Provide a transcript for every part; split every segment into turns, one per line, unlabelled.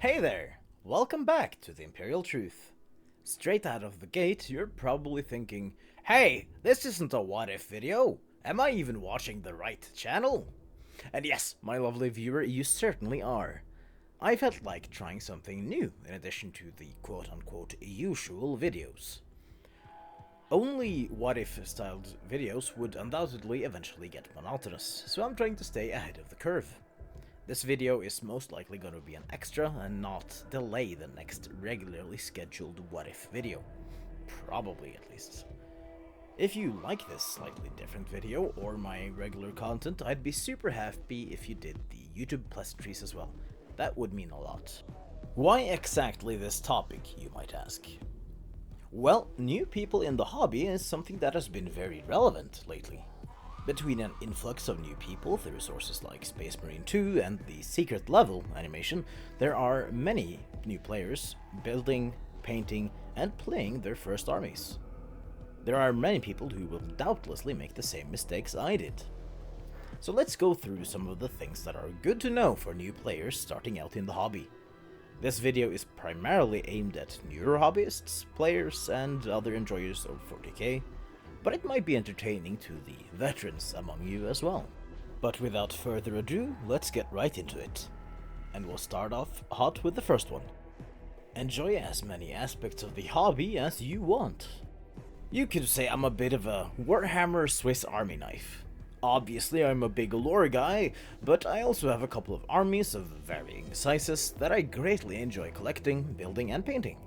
Hey there! Welcome back to the Imperial Truth. Straight out of the gate, you're probably thinking, hey, this isn't a what if video. Am I even watching the right channel? And yes, my lovely viewer, you certainly are. I felt like trying something new in addition to the quote-unquote usual videos. Only what if styled videos would undoubtedly eventually get monotonous, so I'm trying to stay ahead of the curve. This video is most likely going to be an extra and not delay the next regularly scheduled what if video. Probably, at least. If you like this slightly different video or my regular content, I'd be super happy if you did the YouTube pleasantries as well. That would mean a lot. Why exactly this topic, you might ask? Well, new people in the hobby is something that has been very relevant lately. Between an influx of new people through sources like Space Marine 2 and the Secret Level animation, there are many new players building, painting, and playing their first armies. There are many people who will doubtlessly make the same mistakes I did. So let's go through some of the things that are good to know for new players starting out in the hobby. This video is primarily aimed at newer hobbyists, players, and other enjoyers of 40k, but it might be entertaining to the veterans among you as well. But without further ado, let's get right into it. And we'll start off hot with the first one. Enjoy as many aspects of the hobby as you want. You could say I'm a bit of a Warhammer Swiss Army knife. Obviously I'm a big lore guy, but I also have a couple of armies of varying sizes that I greatly enjoy collecting, building, and painting.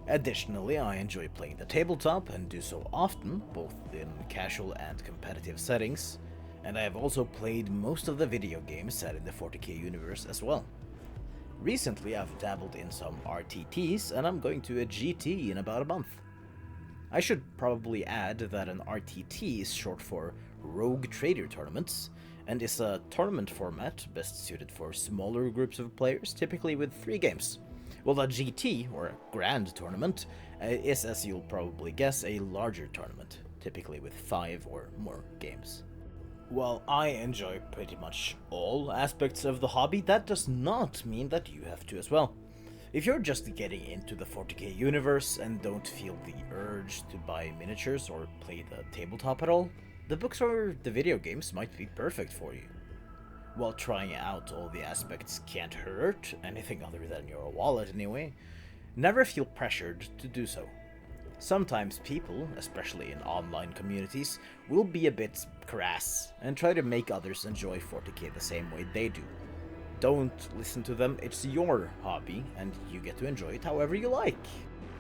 Additionally, I enjoy playing the tabletop and do so often, both in casual and competitive settings, and I have also played most of the video games set in the 40k universe as well. Recently I've dabbled in some RTTs and I'm going to a GT in about a month. I should probably add that an RTT is short for Rogue Trader Tournaments, and is a tournament format best suited for smaller groups of players, typically with 3 games. Well, a GT, or a Grand Tournament, is, as you'll probably guess, a larger tournament, typically with 5 or more games. While I enjoy pretty much all aspects of the hobby, that does not mean that you have to as well. If you're just getting into the 40k universe and don't feel the urge to buy miniatures or play the tabletop at all, the books or the video games might be perfect for you. While trying out all the aspects can't hurt, anything other than your wallet anyway, never feel pressured to do so. Sometimes people, especially in online communities, will be a bit crass and try to make others enjoy 40k the same way they do. Don't listen to them, it's your hobby and you get to enjoy it however you like.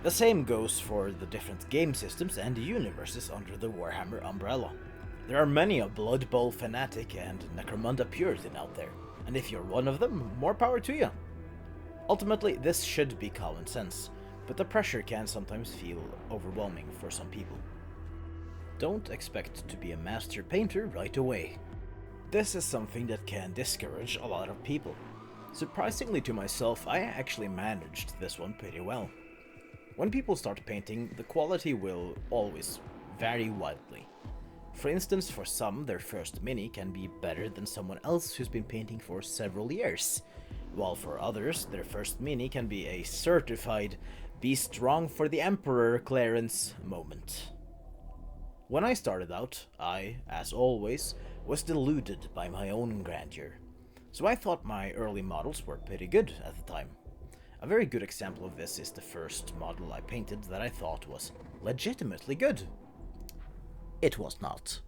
The same goes for the different game systems and universes under the Warhammer umbrella. There are many a Blood Bowl fanatic and Necromunda Puritan out there, and if you're one of them, more power to you. Ultimately, this should be common sense, but the pressure can sometimes feel overwhelming for some people. Don't expect to be a master painter right away. This is something that can discourage a lot of people. Surprisingly to myself, I actually managed this one pretty well. When people start painting, the quality will always vary wildly. For instance, for some, their first mini can be better than someone else who's been painting for several years, while for others, their first mini can be a certified "be strong for the Emperor" Clarence moment. When I started out, I, as always, was deluded by my own grandeur, so I thought my early models were pretty good at the time. A very good example of this is the first model I painted that I thought was legitimately good. It was not.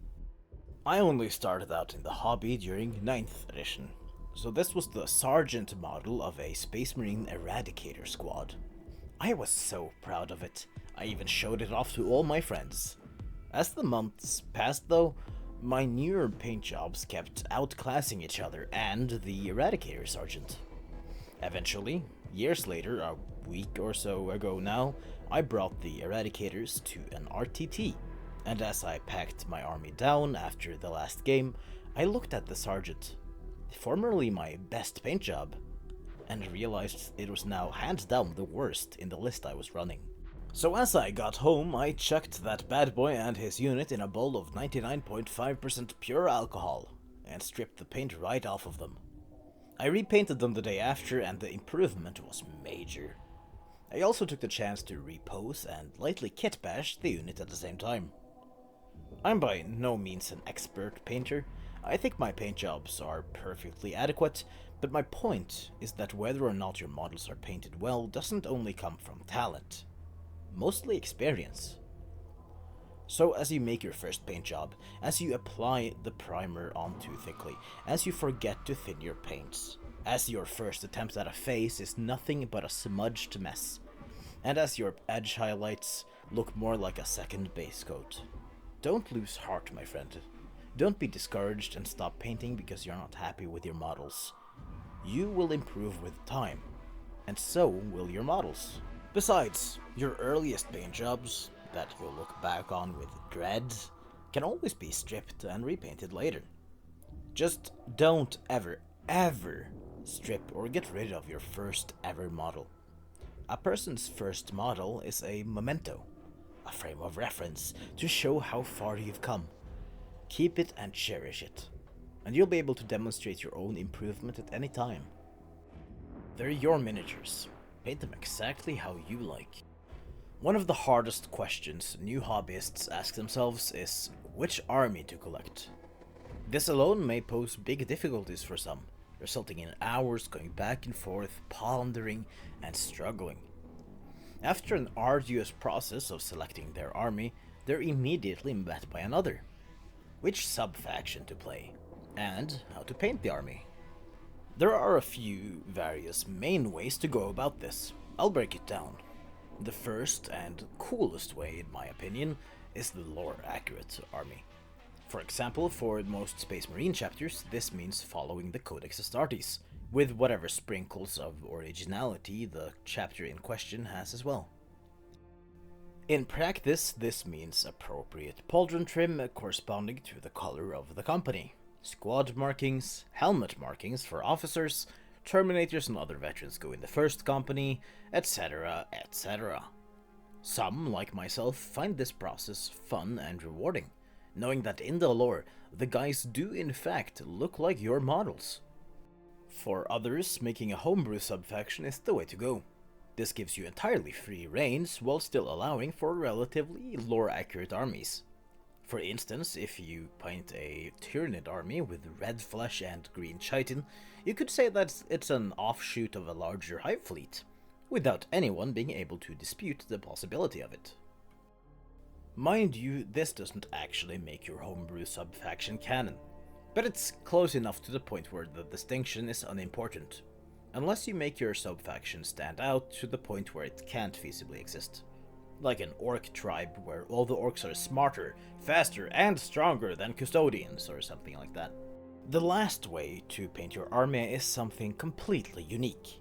I only started out in the hobby during 9th edition, so this was the Sergeant model of a Space Marine Eradicator squad. I was so proud of it, I even showed it off to all my friends. As the months passed though, my newer paint jobs kept outclassing each other and the Eradicator Sergeant. Eventually, years later, a week or so ago now, I brought the Eradicators to an RTT. And as I packed my army down after the last game, I looked at the Sergeant, formerly my best paint job, and realized it was now hands down the worst in the list I was running. So as I got home, I chucked that bad boy and his unit in a bowl of 99.5% pure alcohol, and stripped the paint right off of them. I repainted them the day after and the improvement was major. I also took the chance to repose and lightly kit bash the unit at the same time. I'm by no means an expert painter. I think my paint jobs are perfectly adequate, but my point is that whether or not your models are painted well doesn't only come from talent, mostly experience. So as you make your first paint job, as you apply the primer on too thickly, as you forget to thin your paints, as your first attempt at a face is nothing but a smudged mess, and as your edge highlights look more like a second base coat. Don't lose heart, my friend. Don't be discouraged and stop painting because you're not happy with your models. You will improve with time, and so will your models. Besides, your earliest paint jobs, that you'll look back on with dread, can always be stripped and repainted later. Just don't ever strip or get rid of your first ever model. A person's first model is a memento, a frame of reference to show how far you've come. Keep it and cherish it, and you'll be able to demonstrate your own improvement at any time. They're your miniatures. Paint them exactly how you like. One of the hardest questions new hobbyists ask themselves is which army to collect. This alone may pose big difficulties for some, resulting in hours going back and forth, pondering and struggling. After an arduous process of selecting their army, they're immediately met by another. Which sub-faction to play, and how to paint the army. There are a few various main ways to go about this. I'll break it down. The first and coolest way, in my opinion, is the lore-accurate army. For example, for most Space Marine chapters, this means following the Codex Astartes, with whatever sprinkles of originality the chapter in question has as well. In practice, this means appropriate pauldron trim corresponding to the color of the company, squad markings, helmet markings for officers, Terminators and other veterans go in the first company, etc., etc. Some, like myself, find this process fun and rewarding, knowing that in the lore, the guys do in fact look like your models. For others, making a homebrew subfaction is the way to go. This gives you entirely free reins while still allowing for relatively lore-accurate armies. For instance, if you paint a Tyranid army with red flesh and green chitin, you could say that it's an offshoot of a larger hive fleet, without anyone being able to dispute the possibility of it. Mind you, this doesn't actually make your homebrew subfaction canon, but it's close enough to the point where the distinction is unimportant, unless you make your subfaction stand out to the point where it can't feasibly exist. Like an orc tribe where all the orcs are smarter, faster, and stronger than custodians, or something like that. The last way to paint your army is something completely unique.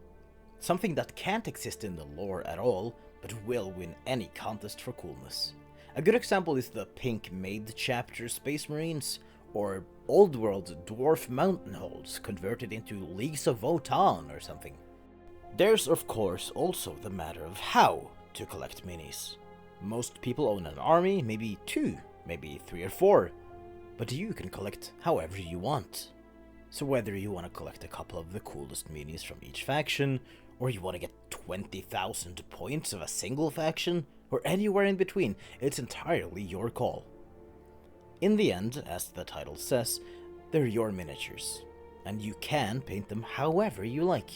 Something that can't exist in the lore at all, but will win any contest for coolness. A good example is the Pink Maid chapter Space Marines, or Old World Dwarf Mountain Holds converted into Leagues of Wotan or something. There's of course also the matter of how to collect minis. Most people own an army, maybe 2, maybe 3 or 4, but you can collect however you want. So whether you want to collect a couple of the coolest minis from each faction, or you want to get 20,000 points of a single faction, or anywhere in between, it's entirely your call. In the end, as the title says, they're your miniatures, and you can paint them however you like.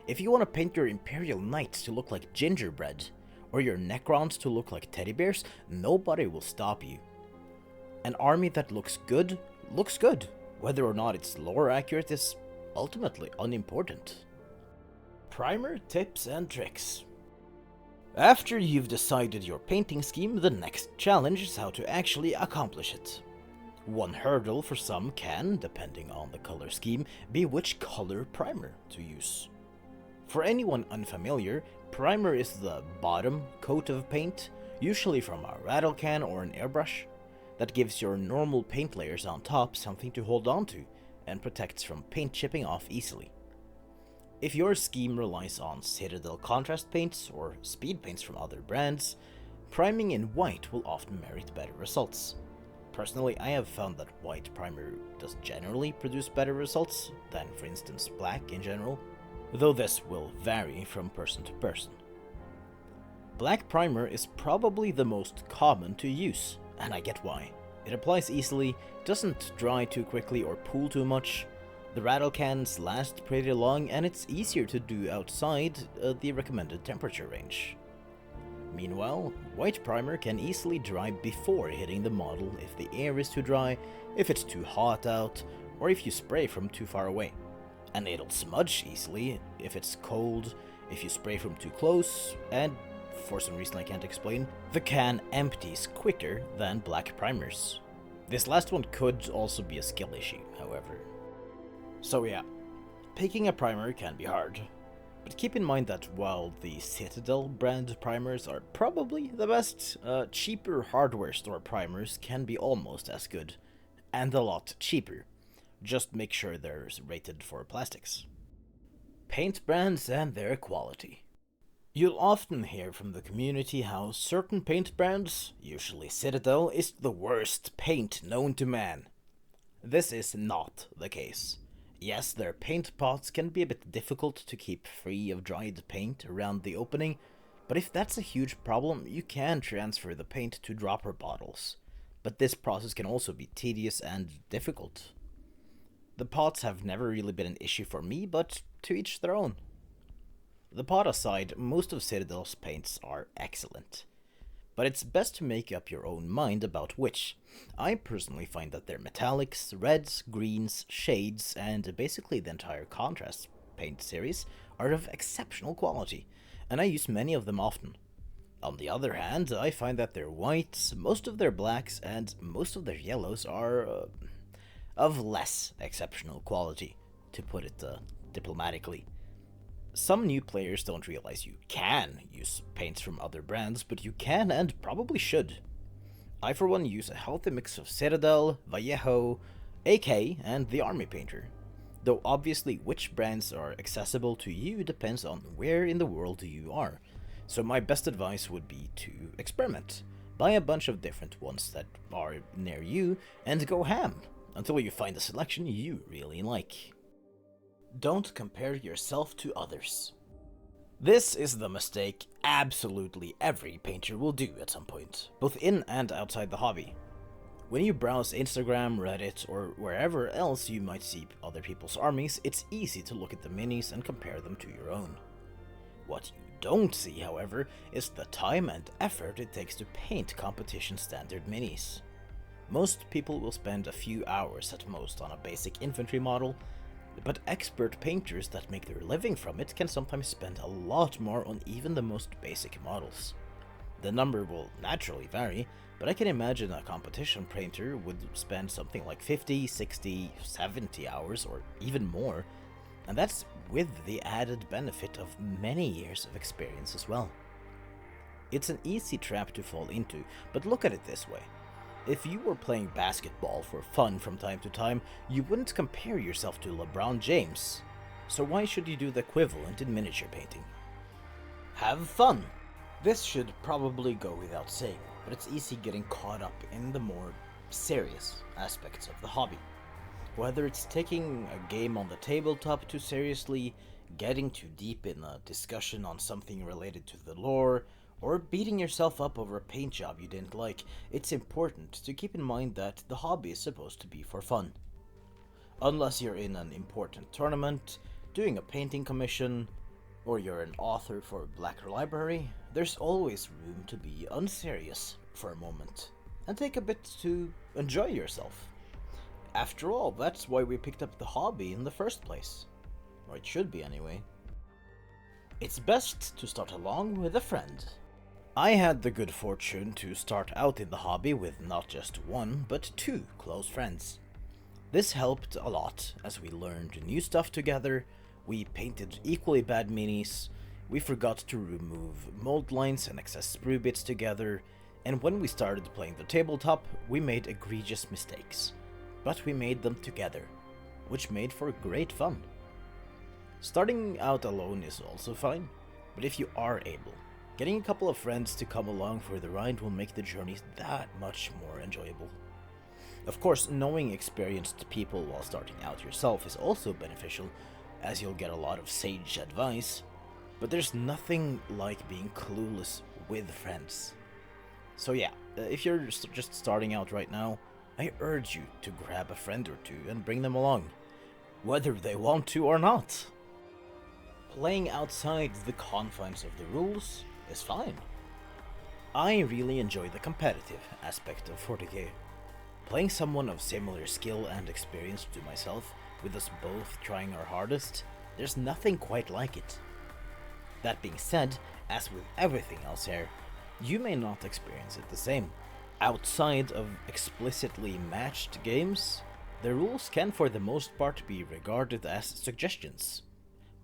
If you want to paint your Imperial Knights to look like gingerbread, or your Necrons to look like teddy bears, nobody will stop you. An army that looks good, whether or not it's lore accurate is ultimately unimportant. Primer tips and tricks. After you've decided your painting scheme, the next challenge is how to actually accomplish it. One hurdle for some can, depending on the color scheme, be which color primer to use. For anyone unfamiliar, primer is the bottom coat of paint, usually from a rattle can or an airbrush, that gives your normal paint layers on top something to hold on to, and protects from paint chipping off easily. If your scheme relies on Citadel contrast paints or speed paints from other brands, priming in white will often merit better results. Personally, I have found that white primer does generally produce better results than, for instance, black in general, though this will vary from person to person. Black primer is probably the most common to use, and I get why. It applies easily, doesn't dry too quickly or pool too much, the rattle cans last pretty long, and it's easier to do outside the recommended temperature range. Meanwhile, white primer can easily dry before hitting the model if the air is too dry, if it's too hot out, or if you spray from too far away. And it'll smudge easily if it's cold, if you spray from too close, and for some reason I can't explain, the can empties quicker than black primers. This last one could also be a skill issue, however. So yeah, picking a primer can be hard. But keep in mind that while the Citadel brand primers are probably the best, cheaper hardware store primers can be almost as good, and a lot cheaper. Just make sure they're rated for plastics. Paint brands and their quality. You'll often hear from the community how certain paint brands, usually Citadel, is the worst paint known to man. This is not the case. Yes, their paint pots can be a bit difficult to keep free of dried paint around the opening, but if that's a huge problem, you can transfer the paint to dropper bottles. But this process can also be tedious and difficult. The pots have never really been an issue for me, but to each their own. The pot aside, most of Citadel's paints are excellent. But it's best to make up your own mind about which. I personally find that their metallics, reds, greens, shades, and basically the entire contrast paint series are of exceptional quality, and I use many of them often. On the other hand, I find that their whites, most of their blacks, and most of their yellows are of less exceptional quality, to put it diplomatically. Some new players don't realize you can use paints from other brands, but you can and probably should. I for one use a healthy mix of Citadel, Vallejo, AK, and the Army Painter. Though obviously which brands are accessible to you depends on where in the world you are, so my best advice would be to experiment. Buy a bunch of different ones that are near you and go ham, until you find a selection you really like. Don't compare yourself to others. This is the mistake absolutely every painter will do at some point, both in and outside the hobby. When you browse Instagram, Reddit, or wherever else you might see other people's armies, it's easy to look at the minis and compare them to your own. What you don't see, however, is the time and effort it takes to paint competition standard minis. Most people will spend a few hours at most on a basic infantry model, but expert painters that make their living from it can sometimes spend a lot more on even the most basic models. The number will naturally vary, but I can imagine a competition painter would spend something like 50, 60, 70 hours or even more, and that's with the added benefit of many years of experience as well. It's an easy trap to fall into, but look at it this way. If you were playing basketball for fun from time to time, you wouldn't compare yourself to LeBron James. So why should you do the equivalent in miniature painting? Have fun! This should probably go without saying, but it's easy getting caught up in the more serious aspects of the hobby. Whether it's taking a game on the tabletop too seriously, getting too deep in a discussion on something related to the lore, or beating yourself up over a paint job you didn't like, it's important to keep in mind that the hobby is supposed to be for fun. Unless you're in an important tournament, doing a painting commission, or you're an author for a Black Library, there's always room to be unserious for a moment, and take a bit to enjoy yourself. After all, that's why we picked up the hobby in the first place. Or it should be anyway. It's best to start along with a friend. I had the good fortune to start out in the hobby with not just one, but two close friends. This helped a lot as we learned new stuff together, we painted equally bad minis, we forgot to remove mold lines and excess sprue bits together, and when we started playing the tabletop, we made egregious mistakes. But we made them together, which made for great fun. Starting out alone is also fine, but if you are able, getting a couple of friends to come along for the ride will make the journey that much more enjoyable. Of course, knowing experienced people while starting out yourself is also beneficial, as you'll get a lot of sage advice, but there's nothing like being clueless with friends. So yeah, if you're just starting out right now, I urge you to grab a friend or two and bring them along, whether they want to or not. Playing outside the confines of the rules is fine. I really enjoy the competitive aspect of 40k. Playing someone of similar skill and experience to myself, with us both trying our hardest, there's nothing quite like it. That being said, as with everything else here, you may not experience it the same. Outside of explicitly matched games, the rules can for the most part be regarded as suggestions.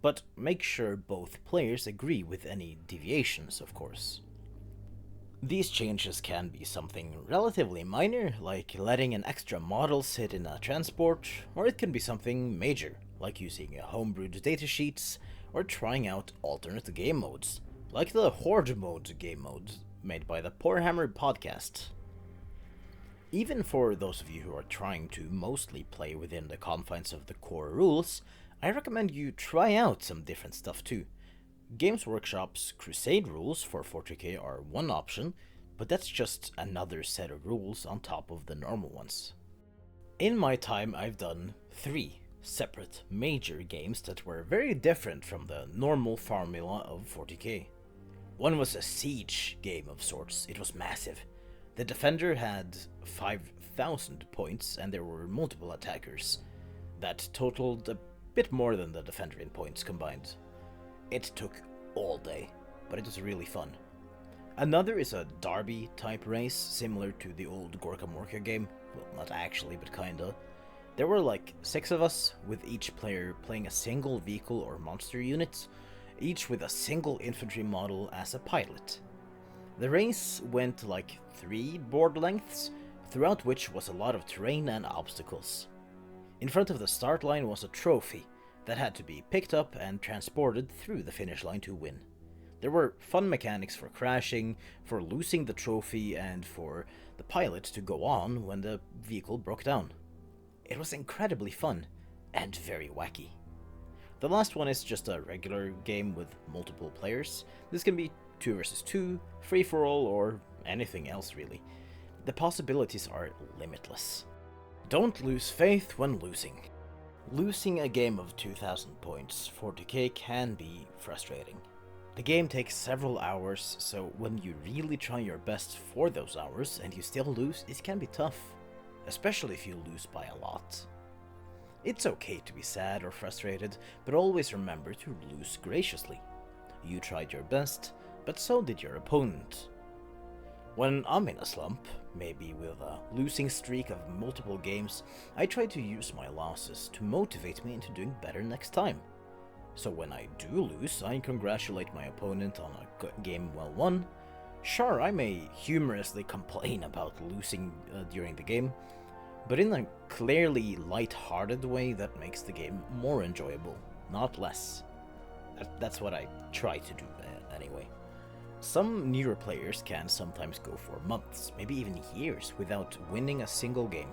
But make sure both players agree with any deviations, of course. These changes can be something relatively minor, like letting an extra model sit in a transport, or it can be something major, like using homebrewed datasheets, or trying out alternate game modes, like the Horde mode game mode made by the Warhammer podcast. Even for those of you who are trying to mostly play within the confines of the core rules, I recommend you try out some different stuff too. Games Workshop's Crusade rules for 40k are one option, but that's just another set of rules on top of the normal ones. In my time, I've done 3 separate major games that were very different from the normal formula of 40k. One was a siege game of sorts. It was massive. The defender had 5,000 points and there were multiple attackers. That totaled a bit more than the defender in points combined. It took all day, but it was really fun. Another is a derby type race, similar to the old Gorka Morka game. Well, not actually, but kinda. There were like 6 of us, with each player playing a single vehicle or monster unit, each with a single infantry model as a pilot. The race went like 3 board lengths, throughout which was a lot of terrain and obstacles. In front of the start line was a trophy that had to be picked up and transported through the finish line to win. There were fun mechanics for crashing, for losing the trophy, and for the pilot to go on when the vehicle broke down. It was incredibly fun, and very wacky. The last one is just a regular game with multiple players. This can be 2 versus 2, free-for-all, or anything else really. The possibilities are limitless. Don't lose faith when losing. Losing a game of 2000 points 40k can be frustrating. The game takes several hours, so when you really try your best for those hours and you still lose, it can be tough, especially if you lose by a lot. It's okay to be sad or frustrated, but always remember to lose graciously. You tried your best, but so did your opponent. When I'm in a slump, maybe with a losing streak of multiple games, I try to use my losses to motivate me into doing better next time. So when I do lose, I congratulate my opponent on a game well won. Sure, I may humorously complain about losing during the game, but in a clearly light-hearted way that makes the game more enjoyable, not less. That's what I try to do anyway. Some newer players can sometimes go for months, maybe even years, without winning a single game.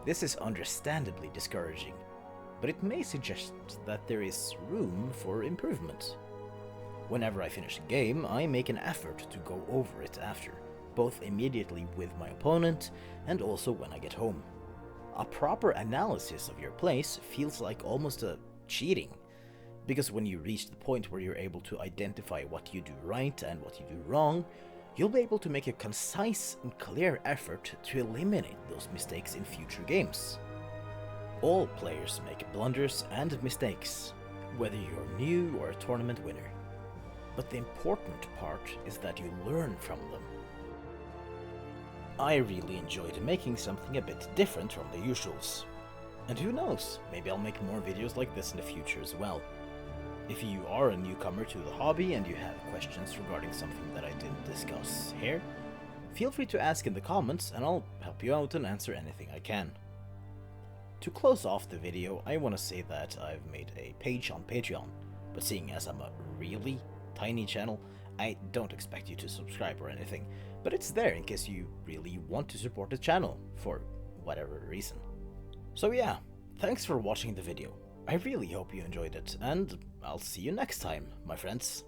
This is understandably discouraging, but it may suggest that there is room for improvement. Whenever I finish a game, I make an effort to go over it after, both immediately with my opponent and also when I get home. A proper analysis of your plays feels like almost a cheating, because when you reach the point where you're able to identify what you do right and what you do wrong, you'll be able to make a concise and clear effort to eliminate those mistakes in future games. All players make blunders and mistakes, whether you're new or a tournament winner. But the important part is that you learn from them. I really enjoyed making something a bit different from the usuals. And who knows, maybe I'll make more videos like this in the future as well. If you are a newcomer to the hobby and you have questions regarding something that I didn't discuss here, feel free to ask in the comments and I'll help you out and answer anything I can. To close off the video, I want to say that I've made a page on Patreon, but seeing as I'm a really tiny channel, I don't expect you to subscribe or anything, but it's there in case you really want to support the channel for whatever reason. So yeah, thanks for watching the video. I really hope you enjoyed it, and I'll see you next time, my friends.